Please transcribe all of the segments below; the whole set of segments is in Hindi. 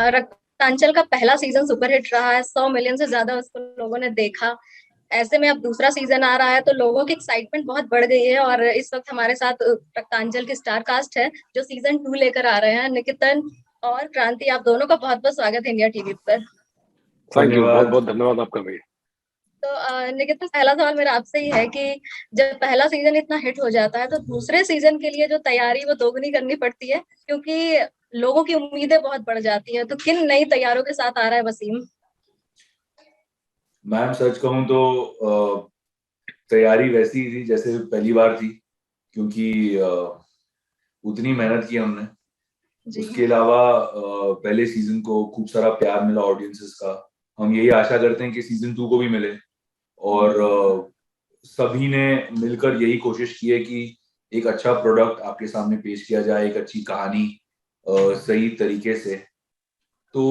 रक्तांचल का पहला सीजन सुपरहिट रहा है, 100 मिलियन से ज्यादा उसको लोगों ने देखा। ऐसे में अब दूसरा सीजन आ रहा है तो लोगों की एक्साइटमेंट बहुत बढ़ गई है। और इस वक्त हमारे साथ रक्तांचल की स्टार कास्ट है जो सीजन 2 लेकर आ रहे हैं। निकितन और क्रांति, आप दोनों का बहुत बहुत स्वागत है इंडिया टीवी पर। थैंक यू, बहुत बहुत धन्यवाद आपका भी। तो निकितन, पहला सवाल मेरा आपसे ही है कि जब पहला सीजन इतना हिट हो जाता है तो दूसरे सीजन के लिए जो तैयारी वो दोगुनी करनी पड़ती है, क्योंकि लोगों की उम्मीदें बहुत बढ़ जाती हैं। तो किन नई तैयारों के साथ आ रहा है वसीम? मैम सच कहूं तो तैयारी वैसी ही थी जैसे पहली बार थी, क्योंकि उतनी मेहनत की हमने। उसके अलावा पहले सीजन को खूब सारा प्यार मिला ऑडियंसेस का। हम यही आशा करते हैं कि सीजन 2 को भी मिले, और सभी ने मिलकर यही कोशिश की है कि एक अच्छा प्रोडक्ट आपके सामने पेश किया जाए, एक अच्छी कहानी सही तरीके से। तो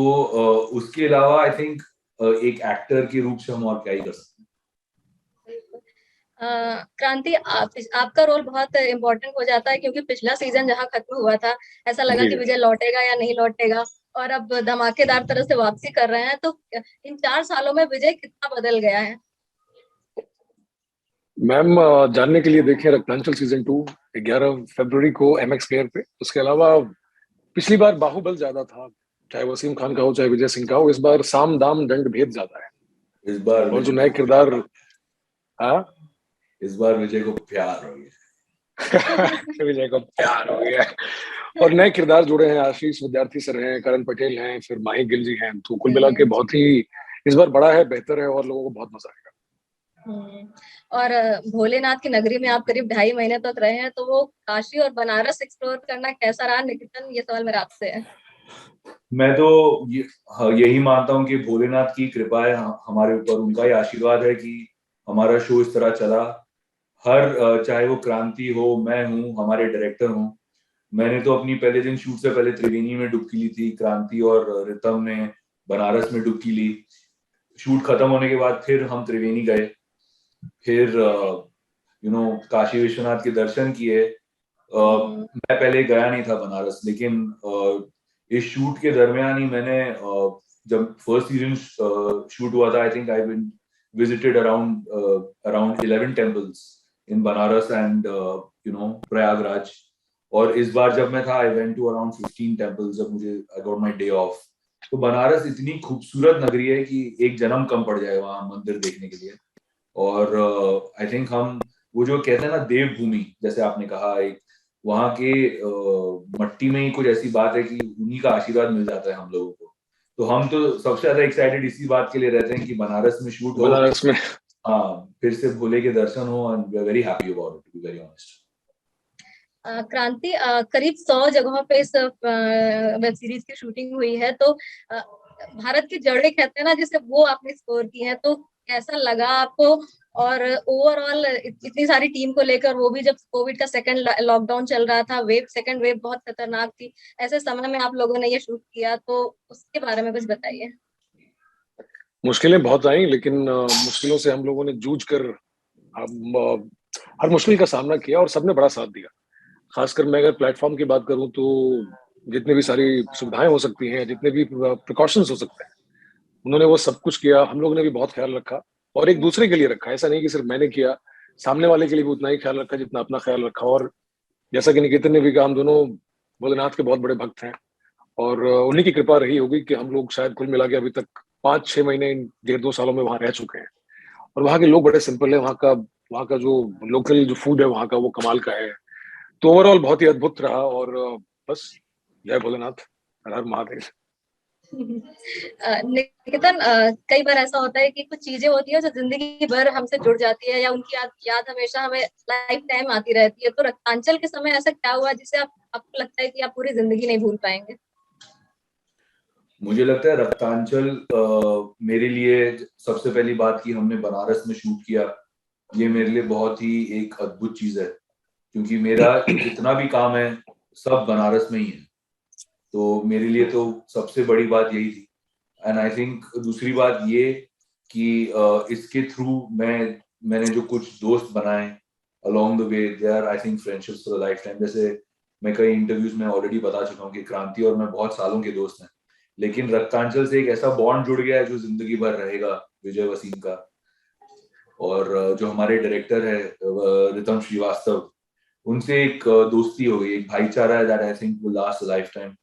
उसके अलावा आई थिंक एक एक्टर के रूप से हम और क्या ही कर सकते हैं। क्रांति, आपका रोल बहुत इम्पोर्टेंट हो जाता है, क्योंकि पिछला सीजन जहां खत्म हुआ था ऐसा लगा कि विजय लौटेगा या नहीं लौटेगा, और अब धमाकेदार तरह से वापसी कर रहे हैं। तो इन 4 सालों में विजय कितना बदल गया है? मैम, जानने के लिए देखें रक्तांचल सीजन 2 11 फरवरी को MX प्लेयर पे। उसके अलावा पिछली बार बाहुबल ज्यादा था, चाहे वसीम खान का हो चाहे विजय सिंह का हो। इस बार साम दाम दंड भेद ज्यादा है इस बार, और जो नए किरदार, इस बार विजय को प्यार हो गया। विजय को प्यार हो गया और नए किरदार जुड़े हैं। आशीष विद्यार्थी सर हैं, करण पटेल हैं, फिर माही गिल जी हैं। तो कुल मिला के बहुत ही इस बार बड़ा है, बेहतर है और लोगों को बहुत मजा आएगा। और भोलेनाथ की नगरी में आप करीब 2.5 महीने तक रहे हैं, तो वो काशी और बनारस एक्सप्लोर करना कैसा रहा? निकितन, ये सवाल मेरा आपसे है। मैं तो यही मानता हूँ कि भोलेनाथ की कृपा है हमारे ऊपर, उनका ही आशीर्वाद है कि हमारा शो इस तरह चला। हर चाहे वो क्रांति हो, मैं हूँ, हमारे डायरेक्टर हूँ। मैंने तो अपनी पहले दिन शूट से पहले त्रिवेणी में डुबकी ली थी, क्रांति और रितम ने बनारस में डुबकी ली। शूट खत्म होने के बाद फिर हम त्रिवेणी गए, फिर काशी विश्वनाथ के दर्शन किए। मैं पहले गया नहीं था बनारस, लेकिन इस शूट के दरमियान ही मैंने जब फर्स्ट सीजन शूट हुआ था, I think I visited around 11 temples in Banaras and Prayagraj. और इस बार जब मैं था, I went to around 15 temples जब मुझे I got my day off. तो बनारस इतनी खूबसूरत नगरी है कि एक जन्म कम पड़ जाए वहां मंदिर देखने के लिए। और आई थिंक हम वो जो कहते हैं ना देवभूमि, जैसे आपने कहा, एक वहां के मट्टी में ही कुछ ऐसी बात है कि उन्हीं का आशीर्वाद मिल जाता है हम लोगों को। तो हम तो सबसे ज्यादा एक्साइटेड इसी बात के लिए रहते हैं कि बनारस में शूट हो, बनारस में फिर से भोले के दर्शन हो, and we are very happy about it, to be very honest. क्रांति, करीब 100 जगहों पे इस वेब सीरीज की शूटिंग हुई है, तो भारत की जड़ें कहते हैं ना, जिसे वो आपने स्कोर की है, तो कैसा लगा आपको? और ओवरऑल इतनी सारी टीम को लेकर, वो भी जब कोविड का सेकंड लॉकडाउन चल रहा था, सेकंड वेव बहुत खतरनाक थी, ऐसे समय में आप लोगों ने ये शूट किया, तो उसके बारे में कुछ बताइए। मुश्किलें बहुत आई, लेकिन मुश्किलों से हम लोगों ने जूझ कर हर मुश्किल का सामना किया और सबने बड़ा साथ दिया। खासकर मैं अगर प्लेटफॉर्म की बात करूं तो जितने भी सारी सुविधाएं हो सकती हैं, जितने भी प्रिकॉशंस हो सकते हैं, उन्होंने वो सब कुछ किया। हम लोगों ने भी बहुत ख्याल रखा और एक दूसरे के लिए रखा। ऐसा नहीं कि सिर्फ मैंने किया, सामने वाले के लिए भी उतना ही ख्याल रखा जितना अपना ख्याल रखा। और जैसा कि निकेतन ने भी कहा, हम दोनों भोलेनाथ के बहुत बड़े भक्त हैं और उन्हीं की कृपा रही होगी कि हम लोग शायद कुल मिला के अभी तक 5-6 महीने, 1.5-2 सालों में वहां रह चुके हैं। और वहाँ के लोग बड़े सिंपल है, वहाँ का जो लोकल जो फूड है वहाँ का, वो कमाल का है। तो ओवरऑल बहुत ही अद्भुत रहा। और बस जय भोलेनाथ, हर हर महादेव। निकेतन, कई बार ऐसा होता है कि कुछ चीजें होती है जो जिंदगी भर हमसे जुड़ जाती है, या उनकी याद हमेशा हमें लाइफ टाइम आती रहती है। तो रक्तांचल के समय ऐसा क्या हुआ जिसे आपको लगता है कि आप पूरी जिंदगी नहीं भूल पाएंगे? मुझे लगता है रक्तांचल मेरे लिए सबसे पहली बात की हमने बनारस में शूट किया, ये मेरे लिए बहुत ही एक अद्भुत चीज है, क्योंकि मेरा जितना भी काम है सब बनारस में ही है। तो मेरे लिए तो सबसे बड़ी बात यही थी। एंड आई थिंक दूसरी बात ये कि इसके थ्रू मैंने जो कुछ दोस्त बनाए along the way, they are I think friendships for the life time. जैसे मैं कई इंटरव्यूज में ऑलरेडी बता चुका हूँ कि क्रांति और मैं बहुत सालों के दोस्त हैं, लेकिन रक्तांचल से एक ऐसा बॉन्ड जुड़ गया है जो जिंदगी भर रहेगा विजय वसीम का। और जो हमारे डायरेक्टर है रितम श्रीवास्तव, उनसे एक दोस्ती हो गई, एक भाईचारा है that I think will last a life time.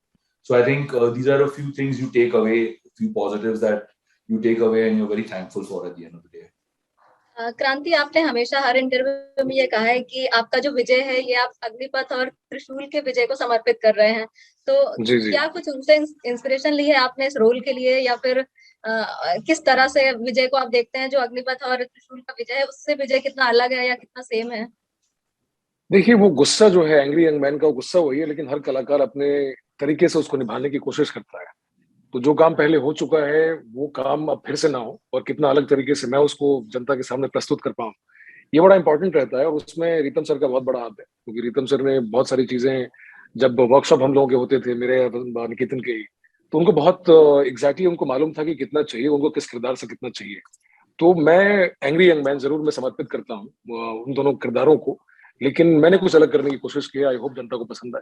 So I think these are a few things you take away, few positives that you take away and you're very thankful for at the end of the day. क्रांति, आपने हमेशा हर इंटरव्यू में ये कहा है कि आपका जो विजय है ये आप अग्निपथ और त्रिशूल के विजय को समर्पित कर रहे हैं, तो जी जी। क्या कुछ उनसे इंस्पिरेशन ली है आपने इस रोल के लिए, या फिर किस तरह से विजय को आप देखते हैं? जो अग्निपथ और त्रिशूल का विजय है उससे विजय कितना अलग है या कितना सेम है? देखिए, वो गुस्सा जो है एंग्री यंग मैन का, वो गुस्सा वही है, लेकिन हर कलाकार अपने तरीके से उसको निभाने की कोशिश करता है। तो जो काम पहले हो चुका है वो काम अब फिर से ना हो, और कितना अलग तरीके से मैं उसको जनता के सामने प्रस्तुत कर पाऊँ, ये बड़ा इंपॉर्टेंट रहता है। और उसमें रीतम सर का बहुत बड़ा हाथ है, क्योंकि रीतम सर ने बहुत सारी चीजें, जब वर्कशॉप हम लोगों के होते थे, मेरे निकेतन के, तो उनको बहुत एग्जैक्टली उनको मालूम था कि कितना चाहिए उनको, किस किरदार से कितना चाहिए। तो मैं एंग्री यंग मैन जरूर मैं समर्पित करता हूँ उन दोनों किरदारों को, लेकिन मैंने कुछ अलग करने की कोशिश की है। आई होप जनता को पसंद आए।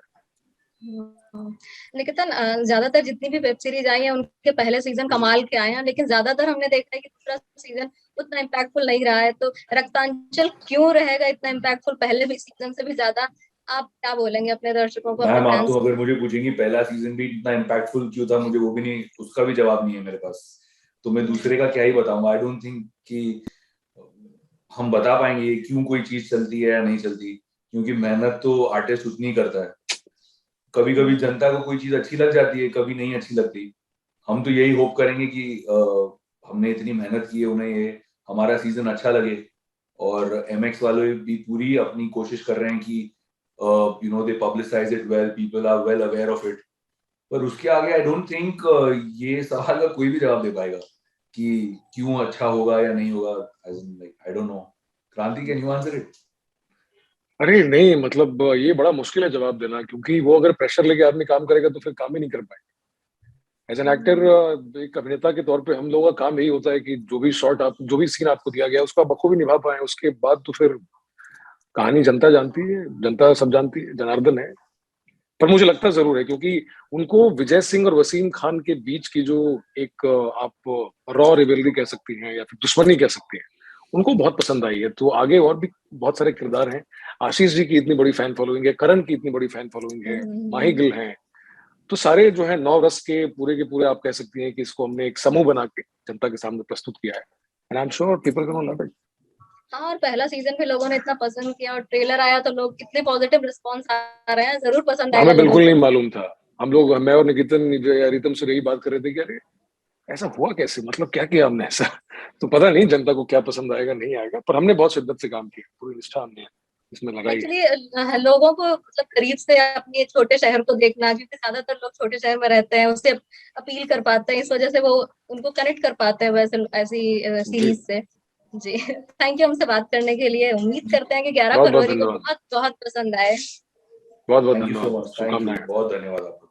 निकेतन, ज्यादातर जितनी भी वेब सीरीज आई हैं उनके पहले सीजन कमाल के आए हैं, लेकिन ज्यादातर हमने देखा है कि दूसरा सीजन उतना इम्पैक्टफुल नहीं रहा है। तो रक्तांचल क्यों रहेगा इतना इम्पैक्टफुल पहले भी सीजन से भी ज्यादा? आप क्या बोलेंगे अपने दर्शकों को, अपने मैम, आप फैंस तो को? अगर मुझे पूछेंगी पहला सीजन भी इतना इम्पैक्टफुल क्यों था, मुझे वो भी नहीं, उसका भी जवाब नहीं है मेरे पास। तो मैं दूसरे का क्या ही बताऊंगा। आई डोंट थिंक कि हम बता पाएंगे क्यों कोई चीज चलती है या नहीं चलती, क्योंकि मेहनत तो आर्टिस्ट उतनी ही करता है। कभी कभी जनता को कोई चीज अच्छी लग जाती है, कभी नहीं अच्छी लगती। हम तो यही होप करेंगे कि हमने इतनी मेहनत की है, उन्हें ये हमारा सीजन अच्छा लगे। और एमएक्स वाले भी पूरी अपनी कोशिश कर रहे हैं कि they publicise it well, people are well aware of it. पर उसके आगे आई डोंट थिंक ये सवाल का कोई भी जवाब दे पाएगा कि क्यों अच्छा होगा या नहीं होगा। I don't know. क्रांति, कैन यू आंसर इट? अरे नहीं, मतलब ये बड़ा मुश्किल है जवाब देना, क्योंकि वो अगर प्रेशर लेके आदमी काम करेगा तो फिर काम ही नहीं कर पाएगा। एज एन एक्टर, एक अभिनेता के तौर पे हम लोगों का काम यही होता है कि जो भी शॉट आप, जो भी सीन आपको दिया गया उसको आप बखूबी निभा पाए। उसके बाद तो फिर कहानी जनता जानती है, जनता सब जानती है, जनार्दन है। पर मुझे लगता जरूर है, क्योंकि उनको विजय सिंह और वसीम खान के बीच की जो एक आप रॉ रिवेलरी कह सकती हैं या फिर दुश्मनी कह सकती हैं, उनको बहुत पसंद आई है। तो आगे और भी बहुत सारे किरदार हैं। आशीष जी की इतनी बड़ी फैन फॉलोइंग है, करण की इतनी बड़ी फैन फॉलोइंग है, माही गिल हैं। तो सारे जो है 9 रस के पूरे आप कह सकती हैं कि इसको हमने एक समूह बना के जनता के सामने प्रस्तुत किया है। And I am sure people can love it. हाँ, और पहला सीजन भी लोगों ने इतना पसंद किया और ट्रेलर आया तो लोग कितने पॉजिटिव रिस्पॉन्स आ रहे हैं, जरूर पसंद आएगा हमें लोगों बिल्कुल को। नहीं मालूम था। हम लोग, मैं और निकेतन जो या रितम से यही बात कर रहे थे कि अरे ऐसा हुआ कैसे, मतलब क्या किया हमने ऐसा। तो पता नहीं जनता को क्या पसंद आएगा नहीं आएगा, पर हमने बहुत शिद्दत से काम किया, पूरी निष्ठा हमने इसमें लगाई है। एक्चुअली लोगों को मतलब करीब से अपने छोटे शहर को देखना, क्योंकि ज्यादातर लोग छोटे शहर में रहते हैं, उससे अपील कर पाते हैं, इस वजह से वो उनको कनेक्ट कर पाते हैं वैसे ऐसी जी, सीरीज से। जी, थैंक यू हमसे बात करने के लिए। उम्मीद करते हैं कि 11 बहुत बहुत फरवरी को धन्यवाद। बहुत बहुत पसंद आए। बहुत बहुत थैंक यू सो धन्यवाद, मच। थैंक यू, शुभकामनाएं। बहुत धन्यवाद आपको।